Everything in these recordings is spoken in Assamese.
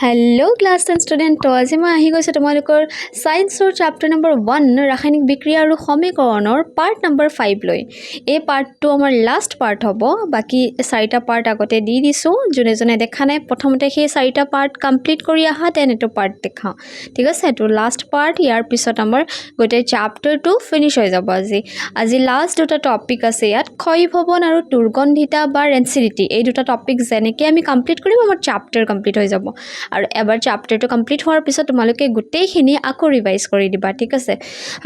হেল্ল' ক্লাছ 10 ষ্টুডেণ্ট তো আজি মই আহি গৈছোঁ তোমালোকৰ ছায়েন্সৰ চেপ্টাৰ নম্বৰ 1 ৰাসায়নিক বিক্ৰিয়া আৰু সমীকৰণৰ পাৰ্ট নম্বৰ 5 লৈ এই পাৰ্টটো আমাৰ লাষ্ট পাৰ্ট হ'ব বাকি 4টা পাৰ্ট আগতে দি দিছোঁ যোনে দেখা নাই প্ৰথমতে সেই 4টা পাৰ্ট কমপ্লিট কৰি আহা দেন এইটো পাৰ্ট দেখাওঁ ঠিক আছে এইটো লাষ্ট পাৰ্ট ইয়াৰ পিছত আমাৰ গোটেই চেপ্টাৰটো ফিনিশ হৈ যাব আজি লাষ্ট দুটা টপিক আছে ইয়াত ক্ষয় ভৱন আৰু দুৰ্গন্ধিতা বা ৰেঞ্চিডিটি এই দুটা টপিক যেনেকৈ আমি কমপ্লিট কৰিম আমাৰ চেপ্টাৰ কমপ্লিট হৈ যাব আৰু এবাৰ চেপ্টাৰটো কমপ্লিট হোৱাৰ পিছত তোমালোকে গোটেইখিনি আকৌ ৰিভাইজ কৰি দিবা ঠিক আছে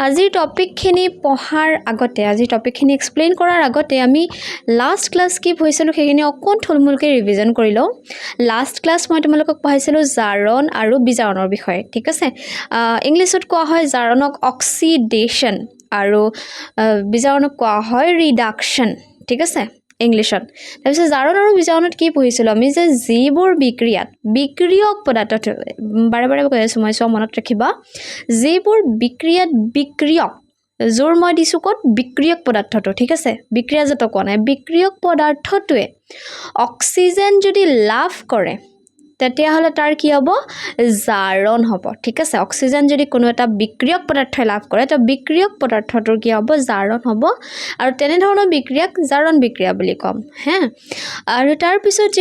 আজিৰ টপিকখিনি পঢ়াৰ আগতে আজিৰ টপিকখিনি এক্সপ্লেইন কৰাৰ আগতে আমি লাষ্ট ক্লাছ কি পঢ়িছিলোঁ সেইখিনি অকণ থুলমূলকৈ ৰিভিজন কৰি লওঁ লাষ্ট ক্লাছ মই তোমালোকক পঢ়াইছিলোঁ জাৰণ আৰু বিজাৰণৰ বিষয়ে ঠিক আছে ইংলিছত কোৱা হয় জাৰণক অক্সিডেশ্যন আৰু বিজাৰণক কোৱা হয় ৰিডাকশ্যন ঠিক আছে ইংলিছত তাৰপিছত জাৰণ আৰু বিজাৰণত কি পঢ়িছিলোঁ আমি যে যিবোৰ বিক্ৰিয়ক পদাৰ্থ বাৰে কৈ আছোঁ মই চব মনত ৰাখিবা যিবোৰ বিক্ৰিয়ক জোৰ মই দিছোঁ ক'ত বিক্ৰিয়ক পদাৰ্থটো ঠিক আছে বিক্ৰিয়াজাত কোৱা নাই বিক্ৰিয়ক পদাৰ্থটোৱে অক্সিজেন যদি লাভ কৰে তেতিয়াহ'লে তাৰ কি হ'ব জাৰণ হ'ব ঠিক আছে অক্সিজেন যদি কোনো এটা বিক্ৰিয়ক পদাৰ্থই লাভ কৰে তো বিক্ৰিয়ক পদাৰ্থটোৰ কি হ'ব জাৰণ হ'ব আৰু তেনেধৰণৰ বিক্ৰিয়াক জাৰণ বিক্ৰিয়া বুলি ক'ম হে আৰু তাৰপিছত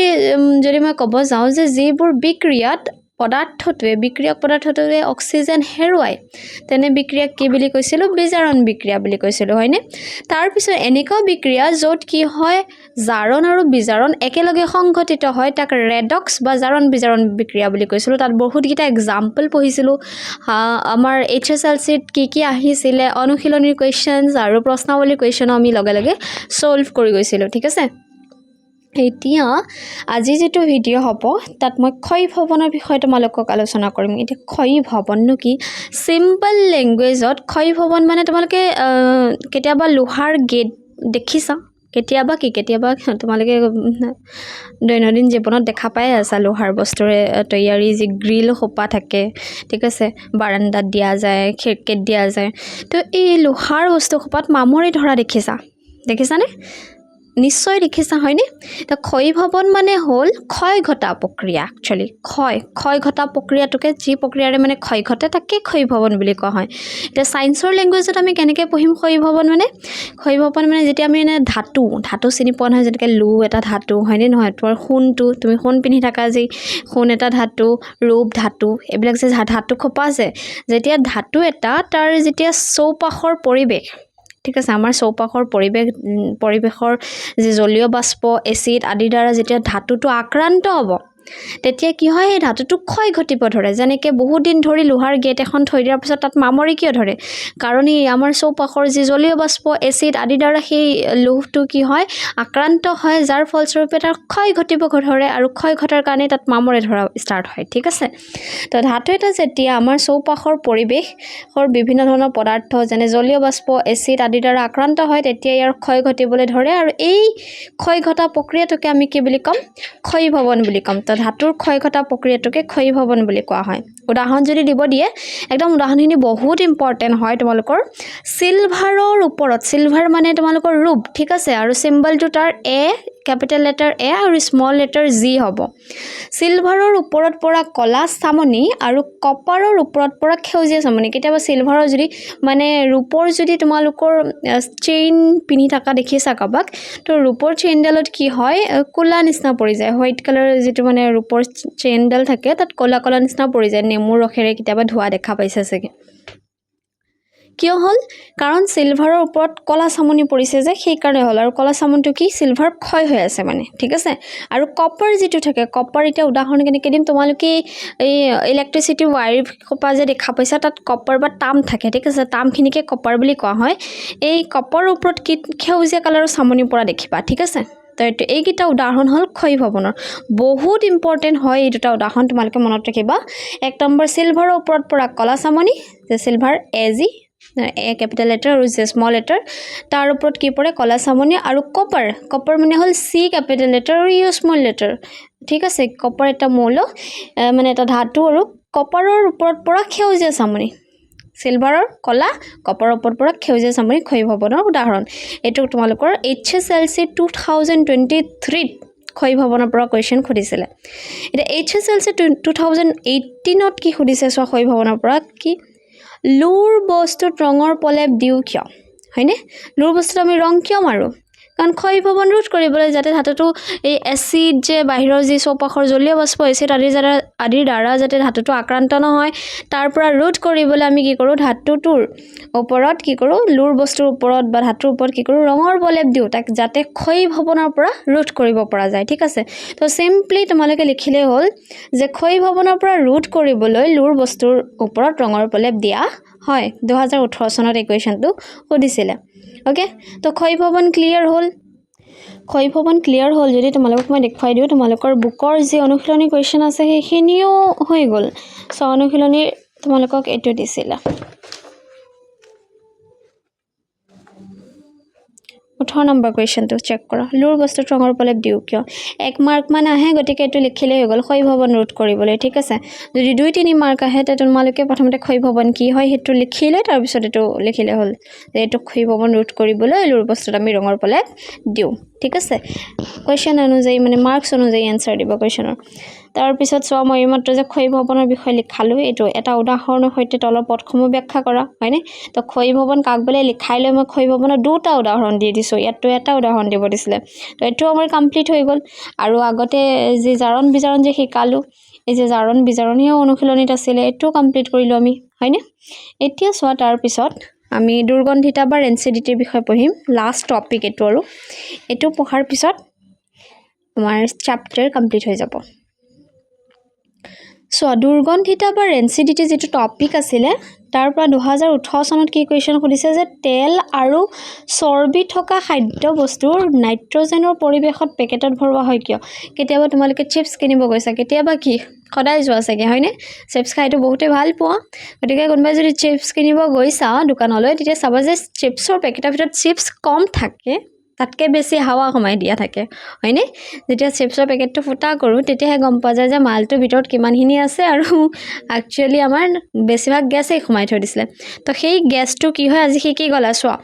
যদি মই ক'ব যাওঁ যে যিবোৰ বিক্ৰিয়ক পদাৰ্থটোৱে অক্সিজেন হেৰুৱায় তেনে বিক্ৰিয়াক কি বুলি কৈছিলোঁ বিজাৰণ বিক্ৰিয়া বুলি কৈছিলোঁ হয়নে তাৰপিছত এনেকুৱা বিক্ৰিয়া য'ত কি হয় জাৰণ আৰু বিজাৰণ একেলগে সংঘটিত হয় তাক ৰেডক্স বা জাৰণ বিজাৰণ বিক্ৰিয়া বুলি কৈছিলোঁ তাত বহুতকেইটা এক্সাম্পল পঢ়িছিলোঁ আমাৰ HSLCত কি আহিছিলে অনুশীলনীৰ কুৱেশ্যনছ আৰু প্ৰশ্নাৱলীৰ কুৱেশ্যন আমি লগে ছল্ভ কৰি গৈছিলোঁ ঠিক আছে এতিয়া আজি যিটো ভিডিঅ' হ'ব তাত মই ক্ষয় ভৱনৰ বিষয়ে তোমালোকক আলোচনা কৰিম এতিয়া ক্ষয় ভৱননো কি চিম্পল লেংগুৱেজত ক্ষয় ভৱন মানে তোমালোকে কেতিয়াবা লোহাৰ গেট দেখিছা কেতিয়াবা তোমালোকে দৈনন্দিন জীৱনত দেখা পাই আছা লোহাৰ বস্তুৰে তৈয়াৰী যি গ্ৰিল সোপা থাকে ঠিক আছে বাৰাণ্ডাত দিয়া যায় খিৰিকীত দিয়া যায় তো এই লোহাৰ বস্তু সোপাত মামৰি ধৰা দেখিছানে নিশ্চয় দেখিছা হয়নে তো ক্ষয় ভৱন মানে হ'ল ক্ষয় ঘটা প্ৰক্ৰিয়া একচুৱেলি ক্ষয় ঘটা প্ৰক্ৰিয়াটোকে যি প্ৰক্ৰিয়াৰে মানে ক্ষয় ঘটে তাকে ক্ষয় ভৱন বুলি কোৱা হয় এতিয়া ছায়েন্সৰ লেংগুৱেজত আমি কেনেকৈ পঢ়িম ক্ষয় ভৱন মানে যেতিয়া আমি ধাতু চিনি পোৱা নহয় যেনেকৈ লো এটা ধাতু হয়নে নহয় তোমাৰ সোণটো তুমি সোণ পিন্ধি থাকা যি সোণ এটা ধাতু ৰূপ ধাতু এইবিলাক যে ধাতু খোপা আছে যেতিয়া ধাতু এটা তাৰ যেতিয়া চৌপাশৰ পৰিৱেশ ঠিক আছে আমাৰ চৌপাশৰ পৰিৱেশৰ যে জলীয় বাষ্প এচিড আদিৰ দ্বাৰা যেতিয়া ধাতুটো আক্ৰান্ত হ'ব তেতিয়া কি হয় সেই ধাতুটো ক্ষয় ঘটিব ধৰে যেনেকৈ বহুত দিন ধৰি লোহাৰ গেট এখন থৈ দিয়াৰ পিছত তাত মামৰি কিয় ধৰে কাৰণ এই আমাৰ চৌপাশৰ যি জলীয় বাষ্প এচিড আদিৰ দ্বাৰা সেই লোহটো কি হয় আক্ৰান্ত হয় যাৰ ফলস্বৰূপে তাৰ ক্ষয় ঘটিব ধৰে আৰু ক্ষয় ঘটাৰ কাৰণে তাত মামৰে ধৰা ষ্টাৰ্ট হয় ঠিক আছে তো ধাতু এটা যেতিয়া আমাৰ চৌপাশৰ পৰিৱেশৰ বিভিন্ন ধৰণৰ পদাৰ্থ যেনে জলীয় বাষ্প এচিড আদিৰ দ্বাৰা আক্ৰান্ত হয় তেতিয়া ইয়াৰ ক্ষয় ঘটিবলৈ ধৰে আৰু এই ক্ষয় ঘটা প্ৰক্ৰিয়াটোকে আমি কি বুলি ক'ম ক্ষয় ভৱন বুলি ক'ম তো ধাতুৰ ক্ষয় ঘটা প্ৰক্ৰিয়াটোকে ক্ষয় ভৱন বুলি কোৱা হয় উদাহৰণ যদি দিব দিয়ে একদম উদাহৰণখিনি বহুত ইম্পৰ্টেণ্ট হয় তোমালোকৰ চিলভাৰৰ ওপৰত চিলভাৰ মানে তোমালোকৰ ৰূপ ঠিক আছে আৰু চিম্বলটো তাৰ এ কেপিটেল লেটাৰ এ আৰু স্মল লেটাৰ জি হ'ব চিলভাৰৰ ওপৰত পৰা কলা চামনি আৰু কপাৰৰ ওপৰত পৰা সেউজীয়া চামনি কেতিয়াবা চিলভাৰৰ যদি মানে ৰূপৰ যদি তোমালোকৰ চেইন পিন্ধি থকা দেখিছা কাবাক তো ৰূপৰ চেইনডালত কি হয় ক'লা নিচিনা পৰি যায় হোৱাইট কালাৰ যিটো মানে ৰূপৰ চেইনডাল থাকে তাত ক'লা নিচিনা পৰি যায় নেমুৰ ৰসেৰে কেতিয়াবা ধোৱা দেখা পাইছে চাগে কিয় হ'ল কাৰণ চিলভাৰৰ ওপৰত কলা চামনি পৰিছে যে সেইকাৰণে হ'ল আৰু কলা চামনিটো কি চিলভাৰ ক্ষয় হৈ আছে মানে ঠিক আছে আৰু কপাৰ যিটো থাকে কপাৰ এতিয়া উদাহৰণ কেনেকৈ দিম তোমালোকে এই ইলেক্ট্ৰিচিটি ৱায়াৰ সোপা যে দেখা পাইছা তাত কপাৰ বা তাম থাকে ঠিক আছে তামখিনিকে কপাৰ বুলি কোৱা হয় এই কপাৰৰ ওপৰত কি সেউজীয়া কালাৰৰ চামনি পৰা দেখিবা ঠিক আছে তো এইকেইটা উদাহৰণ হ'ল ক্ষয় ভৱনৰ বহুত ইম্পৰ্টেণ্ট হয় এই দুটা উদাহৰণ তোমালোকে মনত ৰাখিবা 1 নম্বৰ চিলভাৰৰ ওপৰত পৰা কলা চামনি যে চিলভাৰ এজি এ কেপিটেল লেটাৰ আৰু যে স্মল লেটাৰ তাৰ ওপৰত কি পৰে কলা চামনি আৰু কপাৰ মানে হ'ল চি কেপিটেল লেটাৰ আৰু ইউ স্মল লেটাৰ ঠিক আছে কপাৰ এটা মৌল মানে এটা ধাতু আৰু কপাৰৰ ওপৰত পৰা সেউজীয়া চামনি চিলভাৰৰ কলা কপাৰৰ ওপৰত পৰা সেউজীয়া চামনি ক্ষয় ভৱনৰ উদাহৰণ এইটো তোমালোকৰ HSLC 2023 ক্ষয় ভৱনৰ পৰা কুৱেশ্যন সুধিছিলে এতিয়া HSLC 2018ত কি সুধিছে চোৱা ক্ষয় ভৱনৰ পৰা কি লুৰ বস্তুত ৰঙৰ প্ৰলেপ দিওঁ কিয় হয়নে লুৰ বস্তুত আমি ৰং কিয় মাৰো কাৰণ ক্ষয় ভৱন ৰোধ কৰিবলৈ যাতে ধাতুটো এই এচিড যে বাহিৰৰ যি চৌপাশৰ জলীয় বাষ্প এচিড আদিৰ দ্বাৰা যাতে ধাতুটো আক্ৰান্ত নহয় তাৰ পৰা ৰোধ কৰিবলৈ আমি কি কৰোঁ ধাতুটোৰ ওপৰত কি কৰোঁ লুৰ বস্তুৰ ওপৰত বা ধাতুৰ ওপৰত কি কৰোঁ ৰঙৰ প্ৰলেপ দিওঁ তাক যাতে ক্ষয় ভৱনৰ পৰা ৰোধ কৰিব পৰা যায় ঠিক আছে তো সিম্পলি তোমালোকে লিখিলে হ'ল যে ক্ষয় ভৱনৰ পৰা ৰোধ কৰিবলৈ লুৰ বস্তুৰ ওপৰত ৰঙৰ প্ৰলেপ দিয়া হয় 2018 চনত এই কুৱেশ্যনটো সুধিছিলে ওকে তো ক্ষয় ভৱন ক্লিয়াৰ হ'ল যদি তোমালোকক মই দেখুৱাই দিওঁ তোমালোকৰ বুকৰ যি অনুশীলনী কুৱেশ্যন আছে সেইখিনিও হৈ গ'ল সো অনুশীলনী তোমালোকক এইটো দিছিলে 18 নম্বৰ কুৱেশ্যনটো চেক কৰা লুৰ বস্তুত ৰঙৰ প্ৰলেপ দিওঁ কিয় 1 মাৰ্ক মান আহে গতিকে এইটো লিখিলেই হৈ গ'ল ক্ষয় ভৱন ৰোধ কৰিবলৈ ঠিক আছে যদি 2-3 মাৰ্ক আহে তে তোমালোকে প্ৰথমতে ক্ষয় ভৱন কি হয় হেতু লিখিলে তাৰ পিছত এটো লিখিলে হ'ল যে এটো ক্ষয় ভৱন ৰোধ কৰিবলৈ লুৰ বস্তুত আমি ৰঙৰ প্ৰলেপ দিওঁ ঠিক আছে কুৱেশ্যন অনুযায়ী মানে মাৰ্কস অনুযায়ী আনসাৰ দিব কুৱেশ্যনৰ তাৰ পিছত চোৱা মই এইমাত্ৰ যে ক্ষয় ভৱনৰ বিষয় লিখালো এটো এটা উদাহৰণৰ সৈতে তলৰ পদসমূহ ব্যাখ্যা কৰা হয়নে তো ক্ষয় ভৱন কাক বলে লিখাই লৈ মই ক্ষয় ভৱনৰ দুটা উদাহৰণ দি দিছো ইয়াতো এটা উদাহৰণ দিব দিছিলে তো এটো আমাৰ কমপ্লিট হৈ গ'ল আৰু আগতে যে জাৰণ বিজাৰণ যে শিকালো এই যে জাৰণ বিজাৰণীয় অনুশীলনীত আছিল এটো কমপ্লিট কৰিলো আমি হয়নে এতিয়া চোৱা তাৰ পিছত আমি দুৰ্গন্ধিতা বা ৰেনচিডিটিৰ বিষয় পঢ়িম লাষ্ট টপিক এটো আৰু এটো পঢ়াৰ পিছত আমাৰ চ্যাপ্টাৰ কমপ্লিট হৈ যাব সো দুৰ্গন্ধিতা বা ৰেনচিডিটি যেটো টপিক আছিলে তাৰ পৰা 2018 চনত কি কুৱেশ্যন সুধিছে যে তেল আৰু চৰ্বি থকা খাদ্য বস্তুৰ নাইট্ৰজেনৰ পৰিৱেশত পেকেটত ভৰোৱা হয় কিয় কেতিয়াবা তোমালোকে চিপছ কিনিব গৈছা কেতিয়াবা কি সদায় যোৱা চাগে হয়নে চিপছ খাইটো বহুতে ভাল পোৱা গতিকে কোনবাই যদি চিপছ কিনিব গৈছা দোকানলৈ তেতিয়া চাবা যে চিপছৰ পেকেটৰ ভিতৰত চিপছ কম থাকে তাতকে বেছি হাৱা কমাই দিয়া থাকে হয়নে যেতিয়া চিপছৰ পেকেটটো ফুটা কৰো তেতিয়াহে গম পোৱা যায় যে মালটোৰ ভিতৰত কিমানখিনি আছে আৰু একচুয়ালি আমাৰ বেছিভাগ গেছই কমাই থৈ দিছিলে তো সেই গেছটো কি হয় আজি কি গলা চোৱা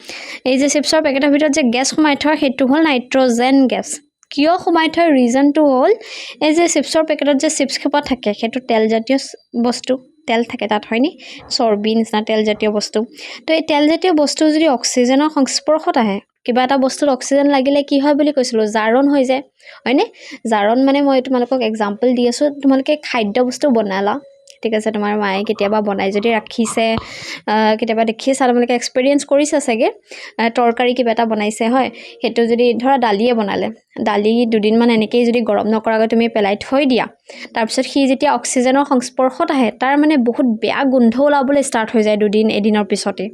এই যে চিপছৰ পেকেটৰ ভিতৰত যে গেছ কমাই থোৱা হেতু হ'ল নাইট্ৰজেন গেছ কিয় কমাই থোৱাৰ ৰিজনটো হ'ল এই যে চিপছৰ পেকেটত যে চিপছ খোপা থাকে হেতু তেল জাতীয় বস্তু তেল থাকে তাত হয়নি চৰ্বি নিচিনা তেল জাতীয় বস্তু তো এই তেল জাতীয় বস্তু যদি অক্সিজেনৰ সংস্পৰ্শত আহে কিবা এটা বস্তুত অক্সিজেন লাগিলে কি হয় বুলি কৈছিলো জাৰণ হৈ যায় হয়নে জাৰণ মানে মই তোমালোকক এক্সাম্পল দি আছো তোমালোকে খাদ্য বস্তু বনালা ঠিক আছে তোমাৰ মায়ে কেতিয়াবা বনাই যদি ৰাখিছে কেতিয়াবা দেখিছা তোমালোকে এক্সপেৰিয়েন্স কৰিছা চাগে তৰকাৰী কিবা এটা বনাইছে হয় হেতু যদি ধৰা দালিয়ে বনালে দালি দুদিন মান এনেকেই যদি গৰম নকৰাকৈ তুমি পেলাই থৈ দিয়া তাৰ পিছত সি যেতিয়া অক্সিজেনৰ সংস্পৰ্শত আহে তাৰ মানে বহুত বেয়া গোন্ধ ওলাবলৈ ষ্টাৰ্ট হৈ যায় দুদিন এদিনৰ পিছতে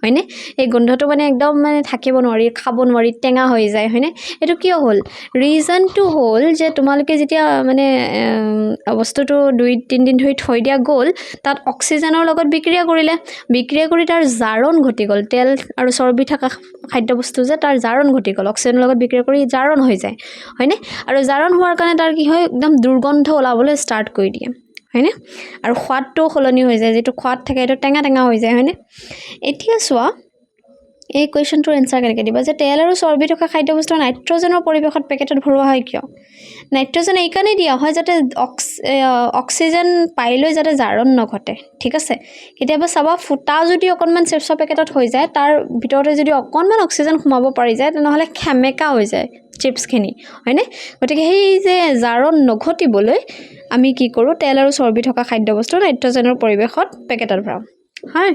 হয়নে এই গোন্ধটো মানে একদম মানে থাকিব নোৱাৰি খাব নোৱাৰি টেঙা হৈ যায় হয়নে এটো কিয় হ'ল ৰিজনটো হ'ল যে তোমালোকে যেতিয়া মানে বস্তুটো 2-3 দিন ধৰি থৈ দিয়া গ'ল তাত অক্সিজেনৰ লগত বিক্ৰিয়া কৰি তাৰ জাৰণ ঘটি গ'ল তেল আৰু চৰ্বি থকা খাদ্য বস্তু যে তাৰ জাৰণ ঘটি গ'ল অক্সিজেনৰ লগত বিক্ৰিয়া কৰি জাৰণ হৈ যায় হয়নে আৰু জাৰণ হোৱাৰ কাৰণে তাৰ কি হয় একদম দুৰ্গন্ধ ওলাবলৈ ষ্টাৰ্ট কৰি দিয়ে হয়নে আৰু সোৱাদটো খলনি হৈ যায় যেটো সোৱাদ থাকে এটো টেঙা টেঙা হৈ যায় হয়নে এতিয়া চোৱা এই কুৱেশ্যনটোৰ এনসাৰ কেনেকৈ দিবা যে তেল আৰু চৰ্বি থকা খাদ্য বস্তু নাইট্ৰজেনৰ পৰিৱেশত পেকেটত ভৰোৱা হয় কিয় নাইট্ৰজেন এই কাৰণে দিয়া হয় যাতে অক্সিজেন পাইলৈ যাতে জাৰণ নঘটে ঠিক আছে কেতিয়াবা চাবা ফুটা যদি অকনমান চিপছৰ পেকেটত হৈ যায় তাৰ ভিতৰতে যদি অকনমান অক্সিজেন সোমাব পাৰি যায় তেনেহলে খেমেকা হৈ যায় চিপছখিনি হয়নে গতিকে সেই যে জাৰণ নঘটিবলৈ আমি কি কৰোঁ তেল আৰু চৰ্বি থকা খাদ্য বস্তু নাইট্ৰজেনৰ পৰিৱেশত পেকেটত ভৰাও হয়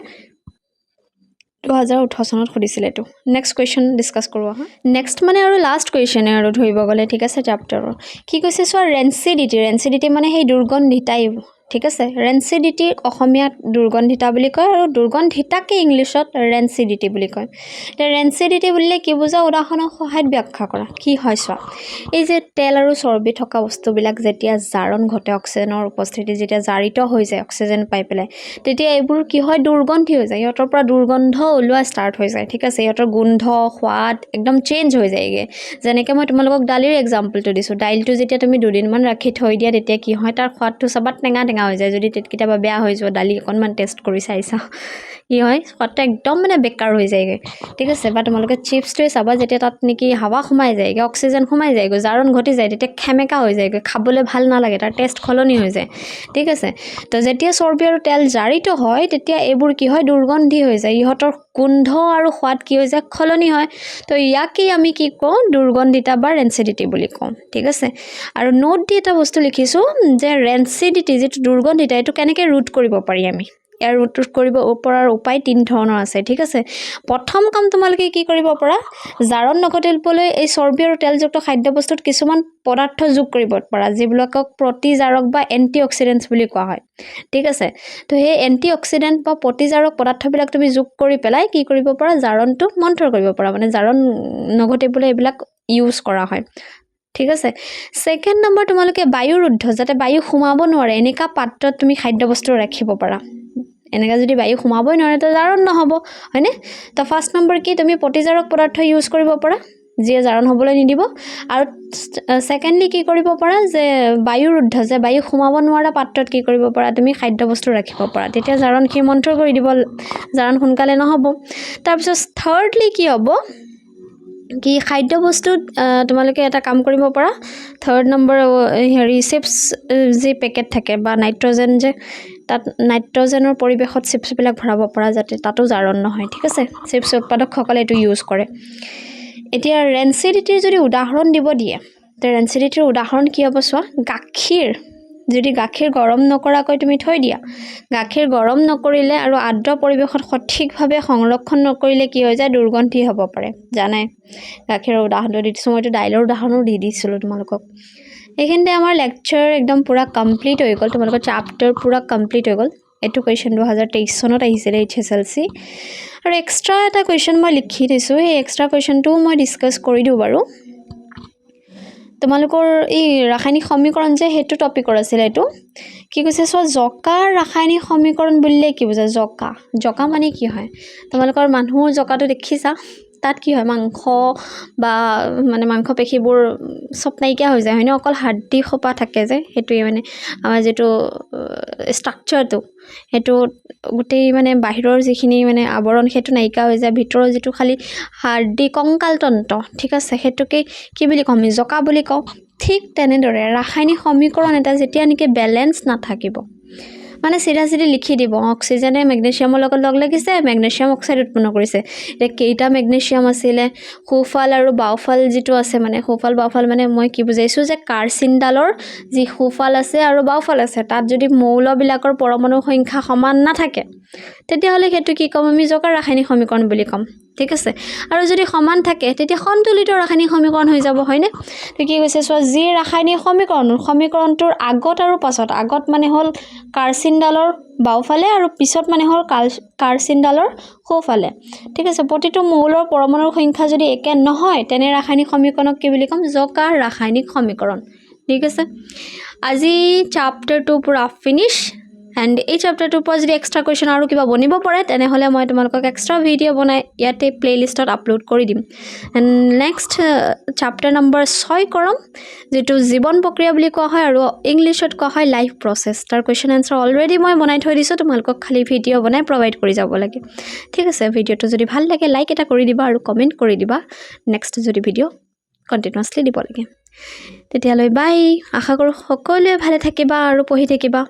2018 চনত সুধিছিলে এটো নেক্সট কোৱেশ্চন ডিসকাস কৰো হা নেক্সট মানে আৰু লাষ্ট কোৱেশ্চন আৰু ধৰিব গলে ঠিক আছে চ্যাপ্টাৰৰ কি কৈছে সো ৰেনচিডিটি মানে সেই দুৰ্গন্ধিতাই ঠিক আছে ৰেনচিডিটি অসমীয়াত দুৰ্গন্ধিতা বুলি কয় আৰু দুৰ্গন্ধিতাকে ইংলিছত ৰেনচিডিটি বুলি কয় তে ৰেনচিডিটি বুলিলে কি বুজা উদাহৰণৰ সহায়ত ব্যাখ্যা কৰা কি হয় চোৱা এই যে তেল আৰু চৰ্বি থকা বস্তুবিলাক যেতিয়া জাৰণ ঘটে অক্সিজেনৰ উপস্থিতি যেতিয়া জাৰিত হৈ যায় অক্সিজেন পাই পেলাই তেতিয়া এইবোৰ কি হয় দুৰ্গন্ধি হৈ যায় ইহঁতৰ পৰা দুৰ্গন্ধ ওলোৱা ষ্টাৰ্ট হৈ যায় ঠিক আছে ইহঁতৰ গোন্ধ সোৱাদ একদম চেঞ্জ হৈ যায়গে যেনেকৈ মই তোমালোকক দালিৰ এক্সাম্পলটো দিছো দাইলটো যেতিয়া তুমি দুদিন মান ৰাখি থৈ দিয়া তেতিয়া কি হয় তাৰ সোৱাদটো সবাত টেঙা টেঙা হৈ যায় যদি কেতিয়াবা বেয়া হৈ যোৱা দালি অকণমান টেষ্ট কৰি চাইছা কি হয় সোৱাদটো একদম মানে বেকাৰ হৈ যায়গৈ ঠিক আছে বা তোমালোকে চিপছটোৱে চাবা যেতিয়া তাত নেকি হাৱা সোমাই যায়গৈ অক্সিজেন সোমাই যায়গৈ জাৰণ ঘটি যায় তেতিয়া খেমেকা হৈ যায়গৈ খাবলৈ ভাল নালাগে তাৰ টেষ্ট সলনি হৈ যায় ঠিক আছে তো যেতিয়া চৰ্বি আৰু তেল জাৰিত হয় তেতিয়া এইবোৰ কি হয় দুৰ্গন্ধি হৈ যায় ইহঁতৰ গোন্ধ আৰু সোৱাদ কি হৈ যায় সলনি হয় তো ইয়াকেই আমি কি কওঁ দুৰ্গন্ধিতা বা ৰেঞ্চিডিটি বুলি কওঁ ঠিক আছে আৰু নোট দি এটা বস্তু লিখিছোঁ যে ৰেঞ্চিডিটি যিটো দুৰ্গন্ধিতা এইটো কেনেকৈ ৰোধ কৰিব পাৰি আমি ইয়াৰ ৰোধ কৰিব পৰাৰ উপায় 3 ধৰণৰ আছে ঠিক আছে প্ৰথম কাম তোমালোকে কি কৰিব পাৰা জাৰণ নঘটিবলৈ এই চৰ্বি আৰু তেলযুক্ত খাদ্যবস্তুত কিছুমান পদাৰ্থ যোগ কৰিব পাৰা যিবিলাকক প্ৰতিজাৰক বা এণ্টিঅক্সিডেণ্টছ বুলি কোৱা হয় ঠিক আছে তো সেই এণ্টিঅক্সিডেণ্ট বা প্ৰতিজাৰক পদাৰ্থবিলাক তুমি যোগ কৰি পেলাই কি কৰিব পাৰা জাৰণটো মন্থৰ কৰিব পাৰা মানে জাৰণ নঘটিবলৈ এইবিলাক ইউজ কৰা হয় ঠিক আছে সেকেন্ড নম্বৰ তোমালোকে বায়ু ৰুদ্ধ যাতে বায়ু সোমাব নোৱাৰে এনেকা পাত্ৰত তুমি খাদ্যবস্তু ৰাখিব পাৰা এনেকা যদি বায়ু সোমাবই নোৱাৰে তো জাৰণ নহব হয়নে তো ফাৰ্স্ট নম্বৰ কি তুমি প্ৰতিজাৰক পদাৰ্থ ইউজ কৰিব পাৰা যিয়ে জাৰণ হ'বলৈ নিদিব আৰু সেকেন্ডলি কি কৰিব পাৰা যে বায়ু ৰুদ্ধ যে বায়ু সোমাব নোৱাৰা পাত্ৰত কি কৰিব পাৰা তুমি খাদ্যবস্তু ৰাখিব পাৰা তেতিয়া জাৰণখিনি মন্থৰ কৰি দিব জাৰণ সোনকালে নহব তাৰপিছত থাৰ্ডলি কি হ'ব কি খাদ্যবস্তুত তোমালোকে এটা কাম কৰিব পাৰা থাৰ্ড নম্বৰ হেৰি চিপছ যি পেকেট থাকে বা নাইট্ৰজেন যে তাত নাইট্ৰজেনৰ পৰিৱেশত চিপছবিলাক ভৰাব পৰা যাতে তাতো জাৰণ নহয় ঠিক আছে চিপছ উৎপাদকসকলে এইটো ইউজ কৰে এতিয়া ৰেঞ্চিডিটিৰ যদি উদাহৰণ দিব দিয়ে তে ৰেঞ্চিডিটিৰ উদাহৰণ কি হ'ব চোৱা গাখীৰ যদি গাখীৰ গৰম নকৰাকৈ তুমি থৈ দিয়া গাখীৰ গৰম নকৰিলে আৰু আৰ্দ্ৰ পৰিৱেশত সঠিকভাৱে সংৰক্ষণ নকৰিলে কি হৈ যায় দুৰ্গন্ধি হ'ব পাৰে জানাই গাখীৰৰ উদাহৰণ দি দিছোঁ মইতো দাইলৰ উদাহৰণো দি দিছিলোঁ তোমালোকক এইখিনিতে আমাৰ লেকচাৰ একদম পুৰা কমপ্লিট হৈ গ'ল তোমালোকৰ চাপ্টাৰ পুৰা কমপ্লিট হৈ গ'ল এইটো কুৱেশ্যন 2023 চনত আহিছিলে HSLC আৰু এক্সট্ৰা এটা কুৱেশ্যন মই লিখি দিছোঁ এই এক্সট্ৰা কুৱেশ্যনটোও মই ডিছকাছ কৰি দিওঁ বাৰু তোমালোকৰ এই ৰাসায়নিক সমীকৰণ যে হেতু টপিকৰ আছিল এটো কি কৈছে সো জকাৰ ৰাসায়নিক সমীকৰণ বুলিলে কি বুজা জকা মানে কি হয় তোমালোকৰ মানুহৰ জকাটো দেখিছা তাত কি হয় মাংস বা মানে মাংস পেশীবোৰ সব নাইকিয়া হৈ যায় হয়নে অকল হাড়দি খোপা থাকে যে হেতুই মানে আমাৰ যেটো ষ্ট্ৰাকচাৰটো হেতু গোটেই মানে বাহিৰৰ যিখিনি মানে আৱৰণ হেতু নাইকিয়া হৈ যায় ভিতৰৰ যেটো খালি হাড়দি কংকাল তন্ত্ৰ ঠিক আছে হেতুকে কি বুলি কম জকা বুলি কওঁ ঠিক তেনেদৰে ৰাসায়নিক সমীকৰণ এটা যেতিয়া নেকি বেলেন্স নাথাকিব মানে সিধা লিখি দিব অক্সিজেনে মেগনেছিয়ামৰ লগত লগ লাগিছে মেগনেছিয়াম অক্সাইড উৎপন্ন কৰিছে এটা কেইটা মেগনেছিয়াম আছিল সোফাল আৰু বাওফাল যেটো আছে মানে সোফাল বাওফাল মানে মই কি বুজাইছো যে কাৰ্চিনডালৰ যি সোফাল আছে আৰু বাওফাল আছে তাত যদি মৌলবিলাকৰ পৰমাণু সংখ্যা সমান নাথাকে তেতিয়া হলে হেতু কি কম আমি জকাৰ ৰাসায়নিক সমীকৰণ বুলি কম ঠিক আছে আৰু যদি সমান থাকে তেতিয়া সন্তুলিত ৰাসায়নিক সমীকৰণ হৈ যাব হয়নে তো কি কৈছে সো যি ৰাসায়নিক সমীকৰণটোৰ আগত আৰু পাছত আগত মানে হল কাৰ্চিনডালৰ বাওফালে আৰু পিছত মানে হল কাৰ্চিনডালৰ সোফালে ঠিক আছে প্ৰতিটো মৌলৰ পৰমাণুৰ সংখ্যা যদি একে নহয় তেনে ৰাসায়নিক সমীকৰণক কি বুলি কম জকাৰ ৰাসায়নিক সমীকৰণ ঠিক আছে আজি চাপ্টাৰ 2 পুৰা ফিনিশ এণ্ড এই চাপ্টাৰটোৰ পৰা যদি এক্সট্ৰা কুৱেশ্যন আৰু কিবা বনিব পাৰে তেনেহ'লে মই তোমালোকক এক্সট্ৰা ভিডিঅ' বনাই ইয়াতে প্লেলিষ্টত আপলোড কৰি দিম এণ্ড নেক্সট চাপ্টাৰ নম্বৰ 6 কৰম যেটো জীৱন প্ৰক্ৰিয়া বুলি কোৱা হয় আৰু ইংলিছত কোৱা হয় লাইফ প্ৰচেছ তাৰ কুৱেশ্যন এনসাৰ অলৰেডি মই বনাই থৈ দিছোঁ তোমালোকক খালি ভিডিঅ' বনাই প্ৰভাইড কৰি যাব লাগে ঠিক আছে ভিডিঅ'টো যদি ভাল লাগে লাইক এটা কৰি দিবা আৰু কমেণ্ট কৰি দিবা নেক্সট যদি ভিডিঅ' কণ্টিনিউৱাছলি দিব লাগে তেতিয়ালৈ বাই আশা কৰোঁ সকলোৱে ভালে থাকিবা আৰু পঢ়ি থাকিবা